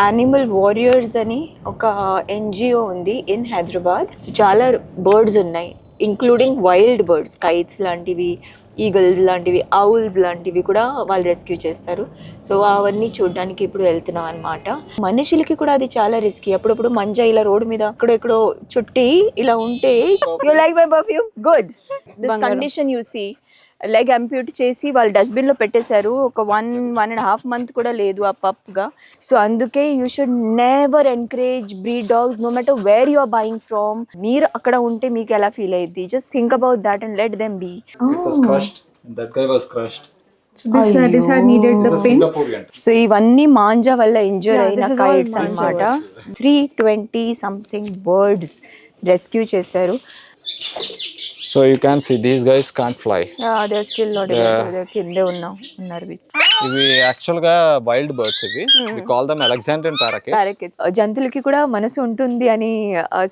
Animal warriors అని ఒక NGO ఉంది ఇన్ హైదరాబాద్. సో చాలా బర్డ్స్ ఉన్నాయి, ఇంక్లూడింగ్ వైల్డ్ బర్డ్స్, కైట్స్ లాంటివి, ఈగల్స్ లాంటివి, ఔల్స్ లాంటివి కూడా వాళ్ళు రెస్క్యూ చేస్తారు. సో అవన్నీ చూడడానికి ఇప్పుడు వెళ్తున్నాం అనమాట. మనుషులకి కూడా అది చాలా రిస్కీ. అప్పుడప్పుడు మంజా ఇలా రోడ్డు మీద ఎక్కడెక్కడో చుట్టి ఇలా ఉంటే, you like my perfume, good, this condition you see, leg amputate చేసి వాళ్ళు డస్ట్బిన్లో పెట్టేశారు. ఒక 1.5 month కూడా లేదు ఆ పప్గా. సో అందుకే you should never encourage breed dogs, no matter where you are buying from. మీరు అక్కడ ఉంటే మీకు ఎలా ఫీల్ అయ్యింది? Just think about that and let them be. That guy was crushed. So this rabbit had needed the pin. So ఇవన్నీ మాంజా వల్ల injure అయిన కైట్స్ అన్నమాట. 320 సంథింగ్ బర్డ్స్ రెస్క్యూ చేశారు. So you can see these guys can't fly. They are still not కిందే ఉన్నారు. ఇవి actual గా వైల్డ్ బర్డ్స్. ఇవి we call them Alexandrian parakeets. జంతువులకి కూడా మనసు ఉంటుంది అని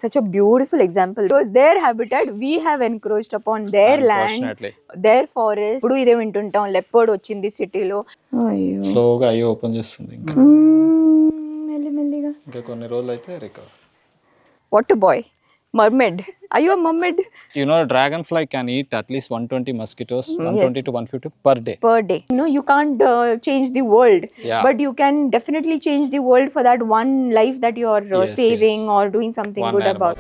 such a beautiful example. Because their habitat we have encroached upon their land, their forest. ఇప్పుడు ఇదే వింటుంటాం, లెపర్డ్ వచ్చింది సిటీలో. స్లోగా అయ్యి ఓపెన్ చేస్తుంది, ఇంకా మెల్లిమెల్లిగా. ఇంకా కొన్ని రోజులు అయితే recover. What boy, mermaid, are you a mermaid? You know, dragonfly can eat at least 120 mosquitoes, 120 to 150 per day. You know, you can't change the world, but you can definitely change the world for that one life that you are saving or doing something good about.